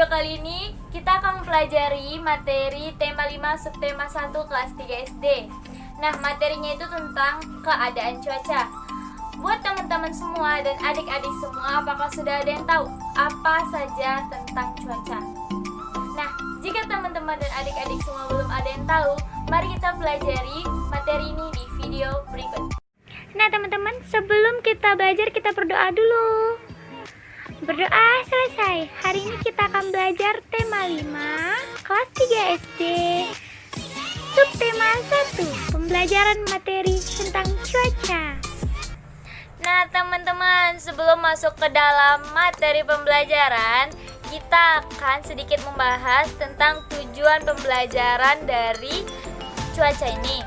video kali ini kita akan mempelajari materi tema 5 subtema 1 kelas 3 SD. Nah, materinya itu tentang keadaan cuaca. Buat teman-teman semua dan adik-adik semua, apakah sudah ada yang tahu apa saja tentang cuaca? Nah, jika teman-teman dan adik-adik semua belum ada yang tahu, mari kita pelajari materi ini di video berikut. Nah teman-teman, sebelum kita belajar kita berdoa dulu. Berdoa selesai. Hari ini kita akan belajar tema 5 kelas 3 SD subtema 1, pembelajaran materi tentang cuaca. Nah teman-teman, sebelum masuk ke dalam materi pembelajaran, kita akan sedikit membahas tentang tujuan pembelajaran dari cuaca ini.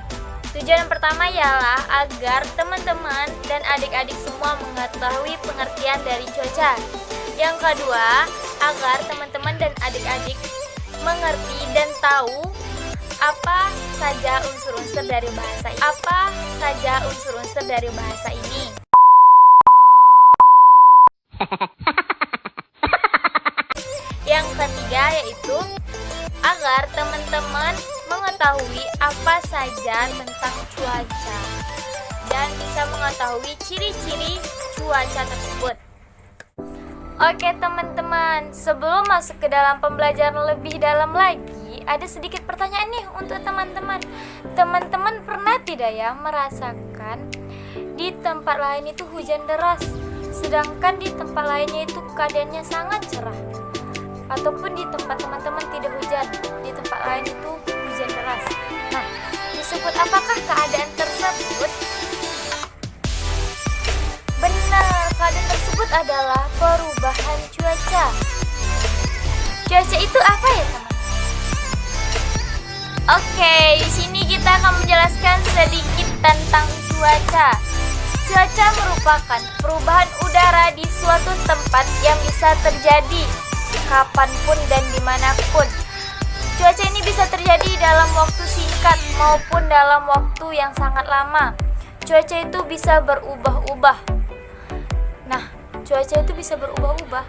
Tujuan yang pertama ialah agar teman-teman dan adik-adik semua mengetahui pengertian dari cuaca. Yang kedua, agar teman-teman dan adik-adik mengerti dan tahu apa saja unsur-unsur dari bahasa ini. Yang ketiga yaitu agar teman-teman mengetahui apa saja tentang cuaca dan bisa mengetahui ciri-ciri cuaca tersebut. Oke teman-teman, sebelum masuk ke dalam pembelajaran lebih dalam lagi, ada sedikit pertanyaan nih untuk teman-teman. Teman-teman pernah tidak ya merasakan di tempat lain itu hujan deras, sedangkan di tempat lainnya itu keadaannya sangat cerah? Ataupun di tempat teman-teman tidak hujan, di tempat lain itu hujan deras. Nah, disebut apakah keadaan tersebut? Benar, keadaan tersebut adalah perubahan cuaca. Cuaca itu apa ya, teman? Oke, di sini kita akan menjelaskan sedikit tentang cuaca. Cuaca merupakan perubahan udara di suatu tempat yang bisa terjadi kapanpun dan dimanapun. Cuaca ini bisa terjadi dalam waktu singkat maupun dalam waktu yang sangat lama. Cuaca itu bisa berubah-ubah. Nah, cuaca itu bisa berubah-ubah.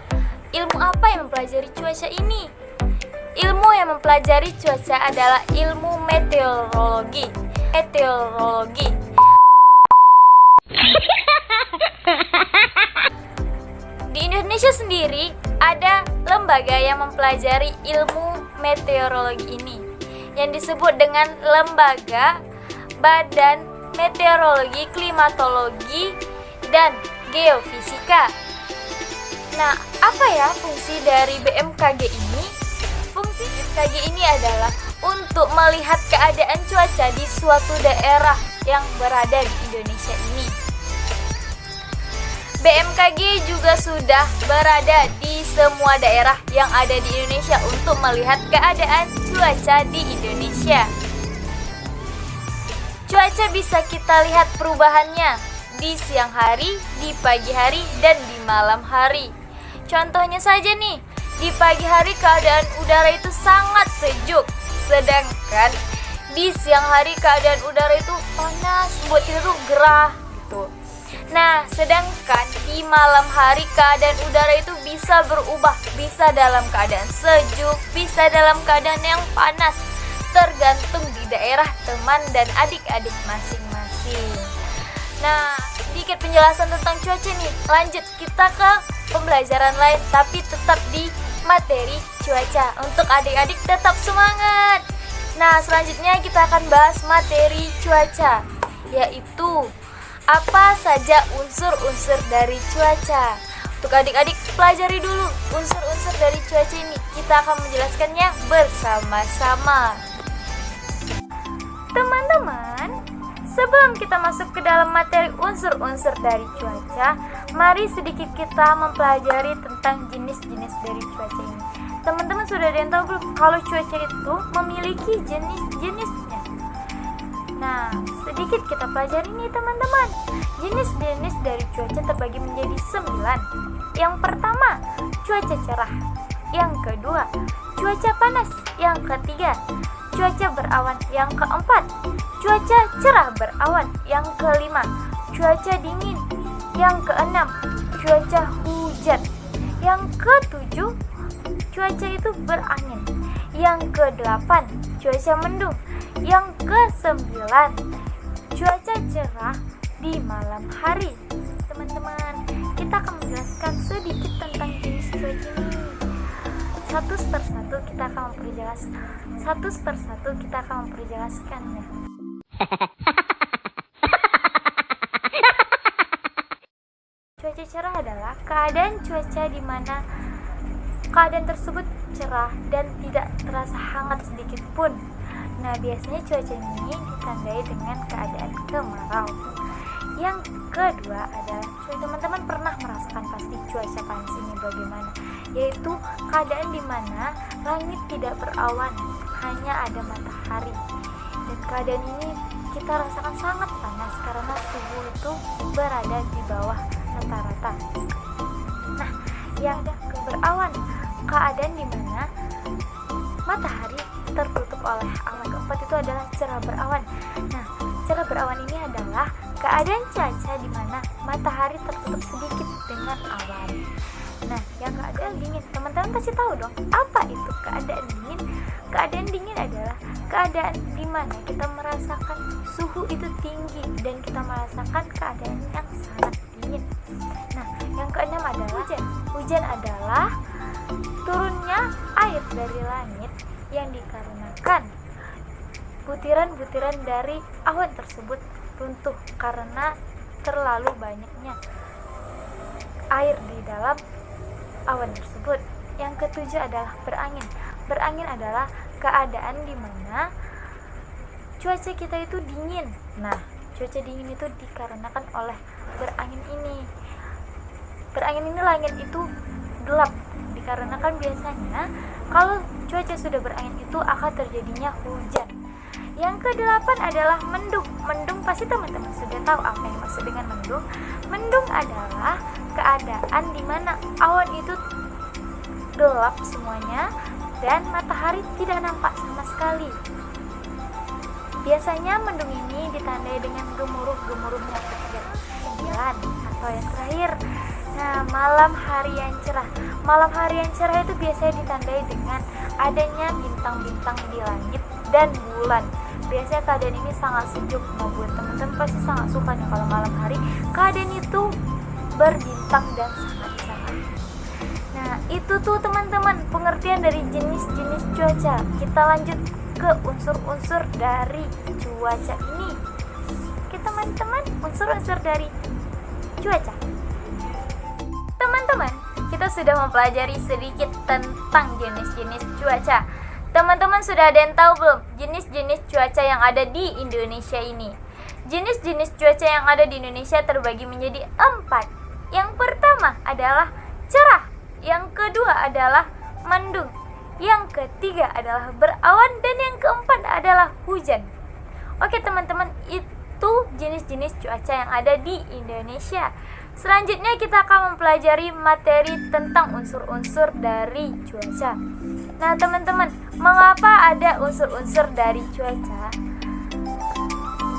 Ilmu apa yang mempelajari cuaca ini? Ilmu yang mempelajari cuaca adalah ilmu meteorologi. Di Indonesia sendiri ada lembaga yang mempelajari ilmu meteorologi ini yang disebut dengan Lembaga Badan Meteorologi, Klimatologi, dan Geofisika. Nah, apa ya fungsi dari BMKG ini? Fungsi BMKG ini adalah untuk melihat keadaan cuaca di suatu daerah yang berada di Indonesia ini. BMKG juga sudah berada di semua daerah yang ada di Indonesia untuk melihat keadaan cuaca di Indonesia. Cuaca bisa kita lihat perubahannya di siang hari, di pagi hari, dan di malam hari. Contohnya saja nih, di pagi hari keadaan udara itu sangat sejuk, sedangkan di siang hari keadaan udara itu panas, buat tidur gerah gitu. Nah, sedangkan di malam hari keadaan udara itu bisa berubah, bisa dalam keadaan sejuk, bisa dalam keadaan yang panas, tergantung di daerah teman dan adik-adik masing-masing. Nah, sedikit penjelasan tentang cuaca nih. Lanjut kita ke pembelajaran lain, tapi tetap di materi cuaca. Untuk adik-adik tetap semangat. Nah, selanjutnya kita akan bahas materi cuaca, yaitu apa saja unsur-unsur dari cuaca. Untuk adik-adik pelajari dulu unsur-unsur dari cuaca ini. Kita akan menjelaskannya bersama-sama. Teman-teman, sebelum kita masuk ke dalam materi unsur-unsur dari cuaca, mari sedikit kita mempelajari tentang jenis-jenis dari cuaca ini. Teman-teman sudah ada yang tahu belum kalau cuaca itu memiliki jenis-jenisnya? Nah, sedikit kita pelajari nih teman-teman. Jenis-jenis dari cuaca terbagi menjadi 9. Yang pertama, cuaca cerah. Yang kedua, cuaca panas. Yang ketiga, cuaca berawan. Yang keempat, cuaca cerah berawan. Yang kelima, cuaca dingin. Yang keenam, cuaca hujan. Yang ketujuh, cuaca itu berangin. Yang ke-8, cuaca mendung. Yang ke-9, cuaca cerah di malam hari. Teman-teman, kita akan menjelaskan sedikit tentang jenis cuaca ini. Satu persatu kita akan memperjelaskannya. Cuaca cerah adalah keadaan cuaca di mana keadaan tersebut cerah dan tidak terasa hangat sedikit pun. Nah, biasanya cuaca ini ditandai dengan keadaan kemarau. Yang kedua adalah teman-teman pernah merasakan pasti cuaca panas ini bagaimana, yaitu keadaan di mana langit tidak berawan, hanya ada matahari. Dan keadaan ini kita rasakan sangat panas karena suhu itu berada di bawah rata-rata. Nah, yang berawan, keadaan di mana matahari tertutup oleh awan. Keempat itu adalah cerah berawan. Nah, cerah berawan ini adalah keadaan cuaca di mana matahari tertutup sedikit dengan awan. Nah, yang keadaan dingin, teman-teman pasti tahu dong apa itu keadaan dingin. Keadaan dingin adalah keadaan di mana kita merasakan suhu itu tinggi dan kita merasakan keadaan yang sangat dingin. Nah, yang keenam adalah hujan. Hujan adalah turunnya air dari langit yang dikarenakan butiran-butiran dari awan tersebut runtuh karena terlalu banyaknya air di dalam awan tersebut. Yang ketujuh adalah berangin. Berangin adalah keadaan di mana cuaca kita itu dingin. Nah, cuaca dingin itu dikarenakan oleh berangin ini. Berangin ini langit itu gelap dikarenakan biasanya kalau cuaca sudah berangin itu akan terjadinya hujan. Yang ke-8 adalah mendung. Mendung pasti teman-teman sudah tahu apa yang maksud dengan mendung. Mendung adalah keadaan di mana awan itu gelap semuanya dan matahari tidak nampak sama sekali. Biasanya mendung ini ditandai dengan gemuruh-gemuruh yang ke-9 atau yang terakhir. Nah, malam hari yang cerah. Malam hari yang cerah itu biasanya ditandai dengan adanya bintang-bintang di langit dan bulan. Biasanya keadaan ini sangat sejuk. Nah, buat teman-teman pasti sangat suka nih kalau malam hari keadaan itu berbintang dan sangat cerah. Nah, itu tuh teman-teman pengertian dari jenis-jenis cuaca. Kita lanjut ke unsur-unsur dari cuaca ini. Oke teman-teman, unsur-unsur dari cuaca. Teman-teman, kita sudah mempelajari sedikit tentang jenis-jenis cuaca. Teman-teman sudah ada yang tahu belum jenis-jenis cuaca yang ada di Indonesia ini? Jenis-jenis cuaca yang ada di Indonesia terbagi menjadi 4. Yang pertama adalah cerah. Yang kedua adalah mendung. Yang ketiga adalah berawan. Dan yang keempat adalah hujan. Oke teman-teman, itu jenis-jenis cuaca yang ada di Indonesia. Selanjutnya kita akan mempelajari materi tentang unsur-unsur dari cuaca. Nah teman-teman, mengapa ada unsur-unsur dari cuaca?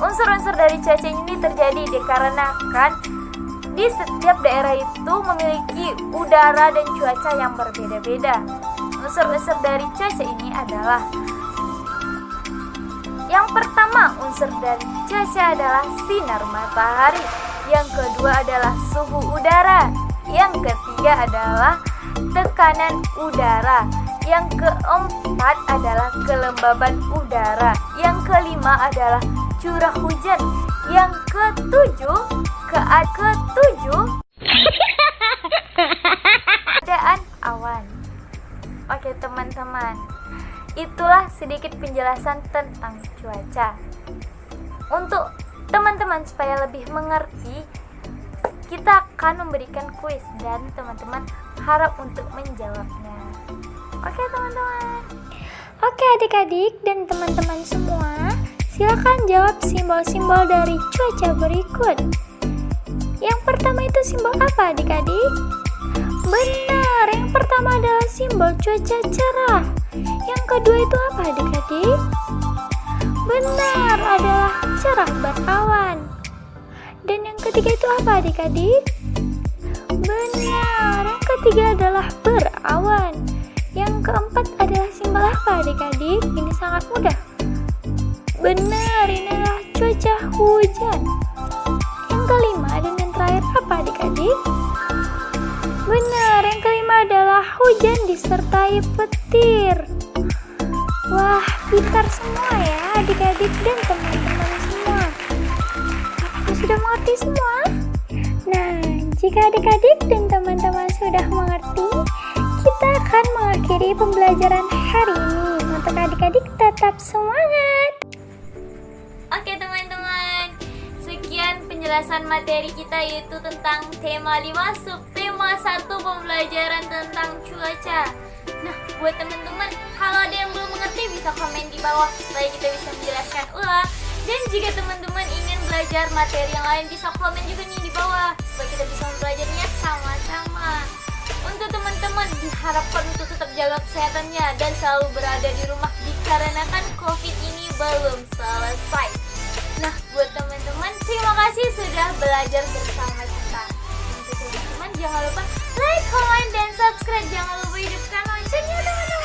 Unsur-unsur dari cuaca ini terjadi dikarenakan di setiap daerah itu memiliki udara dan cuaca yang berbeda-beda. Unsur-unsur dari cuaca ini adalah: yang pertama, unsur dari cuaca adalah sinar matahari. Yang kedua adalah suhu udara. Yang ketiga adalah tekanan udara. Yang keempat adalah kelembaban udara. Yang kelima adalah curah hujan. Yang ketujuh keadaan awan. Oke teman-teman, itulah sedikit penjelasan tentang cuaca. Untuk teman-teman supaya lebih mengerti, kita akan memberikan kuis dan teman-teman harap untuk menjawabnya. Oke teman-teman. Oke adik-adik dan teman-teman semua, silakan jawab simbol-simbol dari cuaca berikut. Yang pertama itu simbol apa adik-adik? Benar, yang pertama adalah simbol cuaca cerah. Yang kedua itu apa adik-adik? Benar, adalah cerah berawan. Dan yang ketiga itu apa adik-adik? Benar, yang ketiga adalah berawan. Yang keempat adalah simbol apa adik-adik? Ini sangat mudah. Benar, ini adalah cuaca hujan. Yang kelima dan yang terakhir apa adik-adik? Benar, yang kelima adalah hujan disertai petir. Wah, pintar semua ya adik-adik dan teman-teman semua. Apakah sudah mengerti semua? Nah, jika adik-adik dan teman-teman sudah mengerti, kita akan mengakhiri pembelajaran hari ini. Untuk adik-adik tetap semangat. Oke teman-teman, sekian penjelasan materi kita yaitu tentang tema 5 subtema 1 pembelajaran tentang cuaca. Nah, buat teman-teman, kalau ada yang belum mengerti bisa komen di bawah supaya kita bisa menjelaskan ulang. Dan jika teman-teman ingin belajar materi yang lain bisa komen juga nih di bawah supaya kita bisa belajarnya sama-sama. Untuk teman-teman diharapkan untuk tetap jaga kesehatannya dan selalu berada di rumah dikarenakan COVID ini belum selesai. Nah, buat teman-teman, terima kasih sudah belajar bersama kita. Untuk teman-teman jangan lupa like, comment, dan subscribe. Jangan lupa hidupkan loncengnya teman-teman.